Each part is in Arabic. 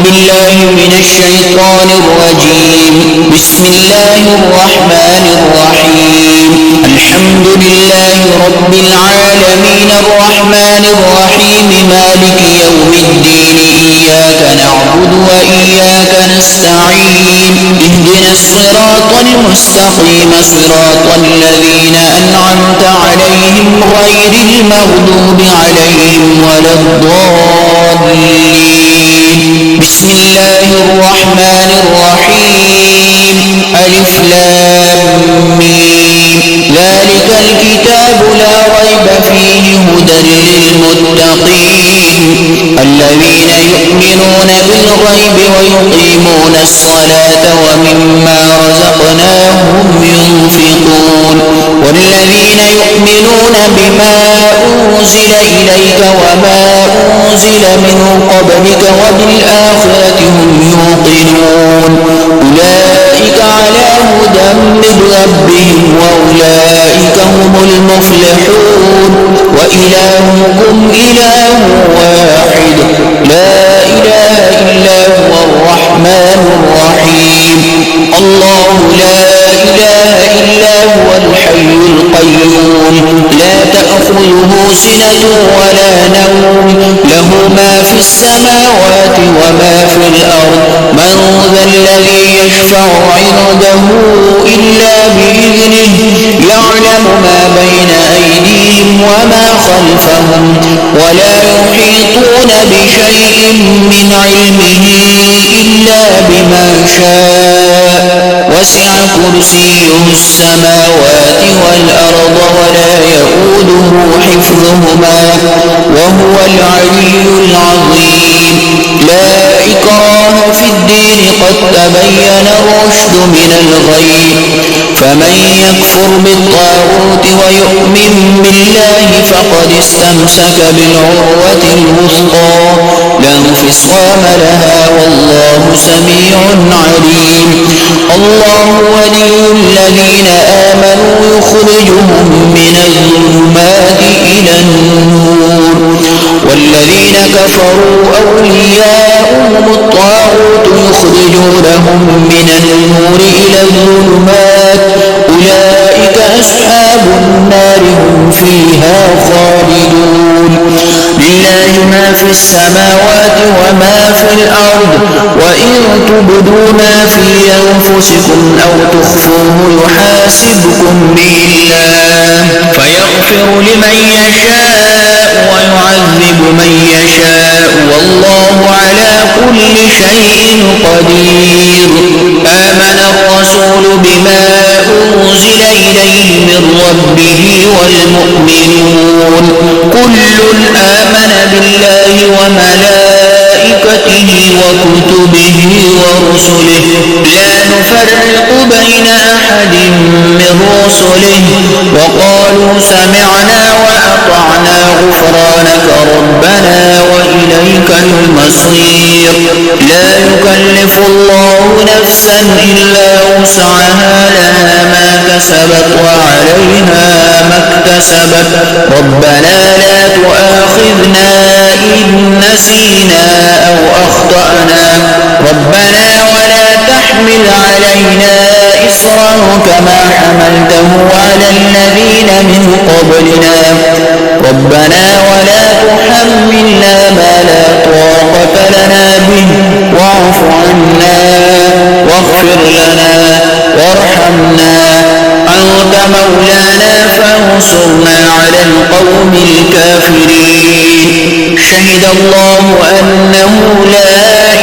بالله من الشيطان الرجيم. بسم الله الرحمن الرحيم. الحمد لله رب العالمين الرحمن الرحيم مالك يوم الدين. إياك نعبد وإياك نستعين. اهدنا الصراط المستقيم صراط الذين أنعمت عليهم غير المغضوب عليهم ولا الضالين. بسم الله الرحمن الرحيم. ألف لام ميم. ذلك الكتاب لا ريب فيه هدى للمتقين الذين يؤمنون بالغيب ويقيمون الصلاة ومما رزقناهم ينفقون والذين يؤمنون بما أنزل إليك وما أنزل من قبلك وبالآخرة هم يوقنون أولئك على هدى من ربهم وأولئك هم المفلحون وإلهكم إله واحد لا إله إلا هو الرحمن الرحيم. الله لا إله إلا هو الحي القيوم لا تأخذه سنة ولا نوم له ما في السماوات وما في الأرض من ذا الذي يشفع عنده إلا بإذنه يعلم ما بين أيديهم وما خلفهم ولا يحيطون بشيء من علمه إلا بما شاء وسع كرسيه السماوات والأرض ولا يؤوده حفظهما وهو العلي العظيم. لا إكراه في الدين قد تبين الرشد من الغي فمن يكفر بالطاغوت ويؤمن بالله فقد استمسك بالعروة الوثقى لا انفصام لها والله سميع عليم. الله ولي الذين آمنوا يخرجهم من الظلمات إلى النور والذين كفروا أولياؤهم الطاغوت يخرجونهم من النور إلى الظلمات أولئك أصحاب النار هم فيها خالدون. لله ما في السماوات وما في الأرض وإن تبدوا ما في أنفسكم أو تخفوه يحاسبكم به الله فيغفر لمن يشاء ويعذب من يشاء والله على كل شيء قدير. آمن الرسول بما أنزل إليه من ربه والمؤمنون كل آمن بالله وملائكته وكتبه ورسله لا نفرق بين أحد من رسله وقالوا سمعنا وأطعنا غفرانك ربنا وإليك المصير. لا يكلف الله نفسا إلا وسعها لها ما كسبت وعليها ما اكتسبت ربنا لا تؤاخذنا إن نسينا أو أخطأنا ربنا ولا تحمل علينا إصرا كما حملته على الذين من قبلنا ربنا ولا تحملنا ما لا طاقة لنا به واعف عنا واغفر لنا وارحمنا أنت مولانا فانصرنا على القوم الكافرين. شهد الله أنه لا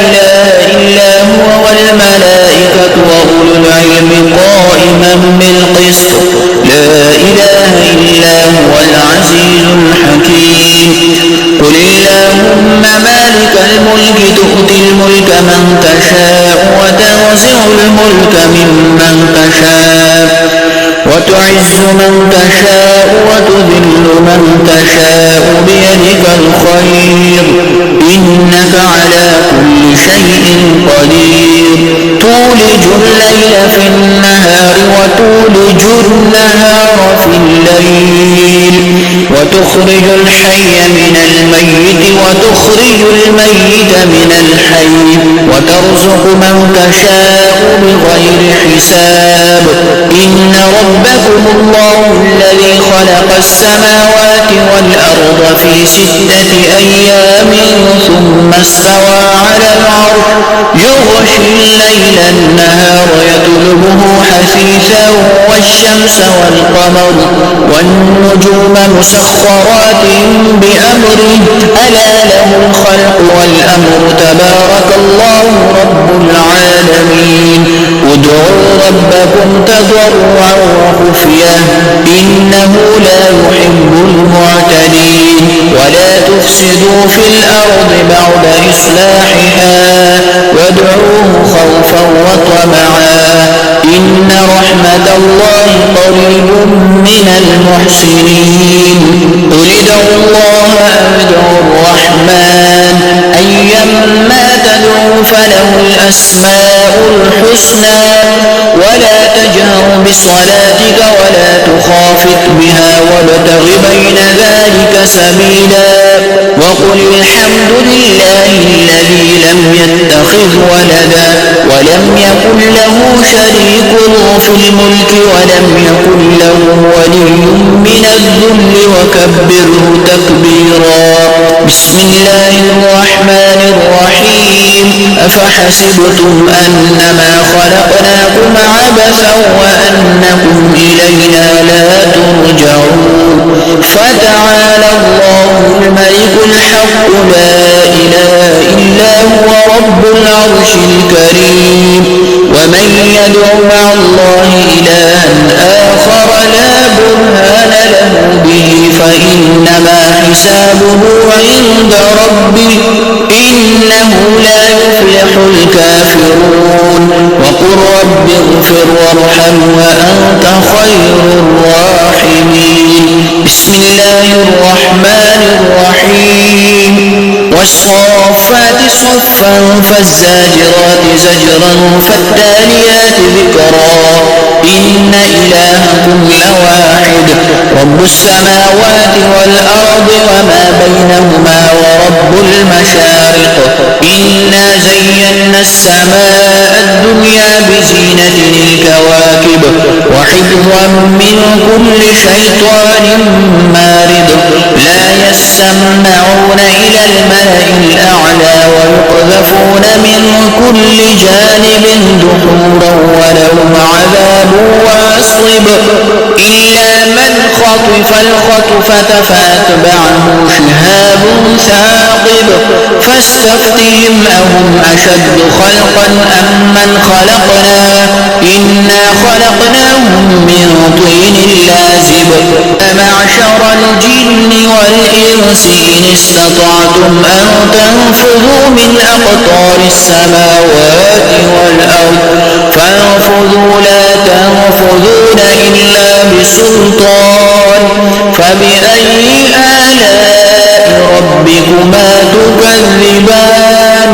إله إلا هو والملائكة وأولو العلم قائما بالقسط لا إله إلا هو العزيز الحكيم. قل اللهم مالك الملك تؤتي الملك من تشاء وتنزع الملك ممن تشاء وتعز من تشاء وتذل من تشاء بيدك الخير إنك على كل شيء قدير تولج الليل في النهار وتولج النهار في الليل وتخرج الحي من الميت وتخرج الميت من الحي وترزق من تشاء بغير حساب إن ربكم الله الذي خلق السماوات والأرض في 6 أيام ثم استوى على العرش يغشي الليل النهار يطلبه حثيثا والشمس والقمر والنجوم مسخرات بأمره ألا له الخلق والأمر تبارك الله رب العالمين ادعوا ربكم تضرعا وخفية إنه لا يحب المعتدين ولا تفسدوا في الأرض بعد إصلاحها وادعوه خوفا وطمعا إن رحمة الله قريب من المحسنين قل ادعوا الله أو ادعوا الرحمن أيما تدعوا فله الأسماء الحسنى ولا تجهر بصلاتك ولا تخافت بها وابتغ بين ذلك سبيلا وقل الحمد لله الذي لم يتخذ ولدا ولم يكن له شريك في الملك ولم يكن له ولي من الذل وكبره تكبيرا بسم الله الرحمن الرحيم أفحسبتم أنما خلقناكم عبثا وأنكم إلينا لا ترجعون فتعالى الله الملك الحق لا إله إلا هو رب العرش الكريم ومن يدع مع الله إلها آخر لا برهان له به فإنما حسابه عند ربه إنه لا يفلح الكافرون وقل رب اغفر وارحم وأنت خير الراحمين بسم الله الرحمن الرحيم والصافات صفا فالزاجرات زجرا فالتاليات ذكرا إن إلهكم لواحد رب السماوات والأرض وما بينهما ورب المشارق إنا زينا السماء الدنيا بزينة الكواكب وحفظا من كل شيطان مارد لا يسمعون إلى الملأ الأعلى ويقذفون من كل جانب دحورا ولهم عذاب واصب إلا من خطف الخطفة فأتبعه شهاب ثاقب فاستفتهم أهم أشد خلقا أم من خلقنا إنا خلقناهم من طين لازب معشر الجن والإنس إن استطعتم أن تنفذوا من أقطار السماوات والأرض فانفذوا لا تنفذون إلا بسلطان فبأي آلاء ربكما تكذبان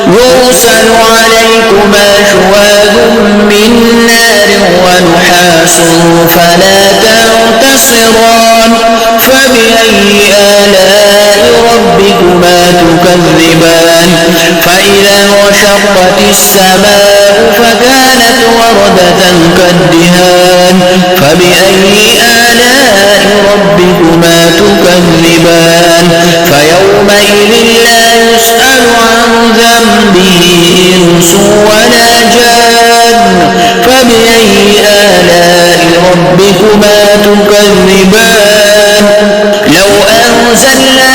يرسل عليكما شواذ من نار ونحاس فلا تنتصران فبأي آلاء ربكما تكذبان فإذا انشقت السماء فكانت وردة كالدهان فبأي آلاء ربكما تكذبان فيومئذ لا يسأل عن ذنبه إنس ولا جان فبأي آلاء ربكما تكذبان لو أنزلنا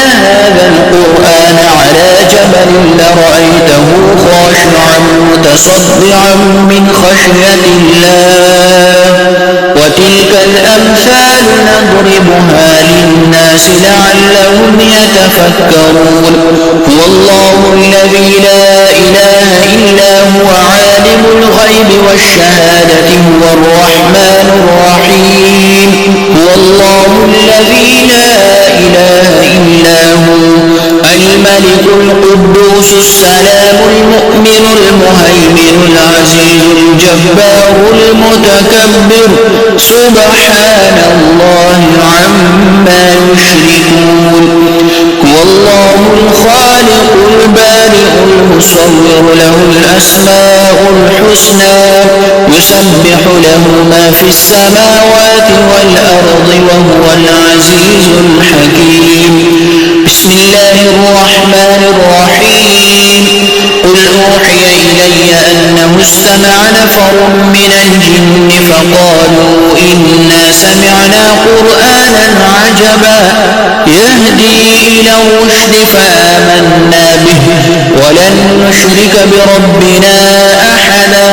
هذا القرآن على جبل لرأيته خاشعا متصدعا من خشية الله وتلك الأمثال نضربها للناس لعلهم يتفكرون هو الله الذي لا إله إلا هو عالم الغيب الغيب والشهادة هو الرحمن الرحيم هو الله الذي لا إله إلا هو الملك القدوس السلام المؤمن المهيمن العزيز الجبار المتكبر سبحان الله عما يشركون هو الله الخالق البارئ المصور له الأسماء الحسنى يسبح له ما في السماوات والأرض وهو العزيز الحكيم بسم الله الرحمن الرحيم قل أوحي إلي أنه استمع نفر من الجن فقالوا إنا سمعنا قرآنا عجبا يهدي إلى الرشد فآمنا به ولن نشرك بربنا أحدا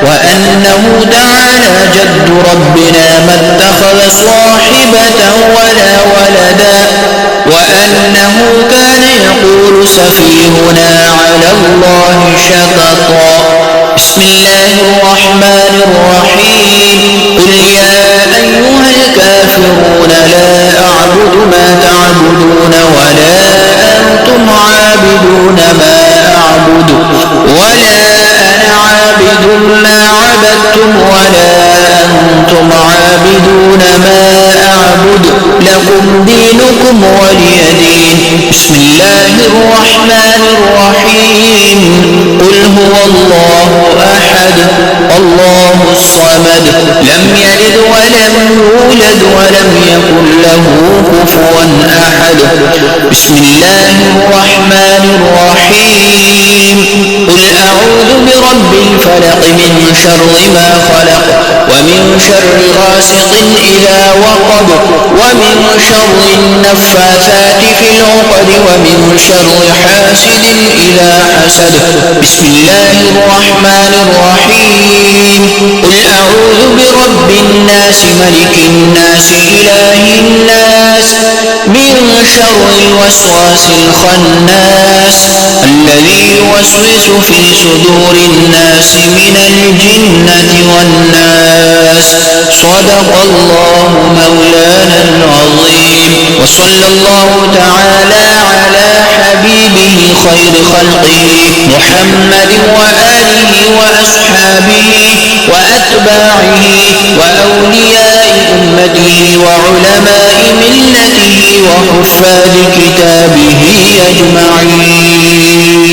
وأنه تعالى جد ربنا ما اتخذ صاحبة ولا ولدا وأنه كان يقول سفيهنا على الله شططا بسم الله الرحمن الرحيم قل يا أيها الكافرون لا أعبد ما تعبدون ولا أنتم عابدون ما أعبد ولا أنا عابد ما عبدتم ولا أنتم عابدون ما أعبد لكم دينكم ولي دين بسم الله الرحمن الرحيم قل هو الله أحد الله الصمد لم يلد ولم يولد ولم يكن له كفوا أحد بسم الله الرحمن الرحيم قل أعوذ برب الفلق من شر ما خلق ومن شر غاسق إذا وقب ومن شر النفاثات في العقد ومن شر حاسد إذا حسد بسم الله الرحمن الرحيم قل أعوذ برب الناس ملك الناس إله الناس من شر الوسواس الخناس الذي يوسوس في صدور الناس من الجنة والناس صدق الله مولانا العظيم وصلى الله تعالى على حبيبه خير خلقه محمد وآله وأصحابه وأتباعه وأولياء أمته وعلماء ملته وحفاظ كتابه أجمعين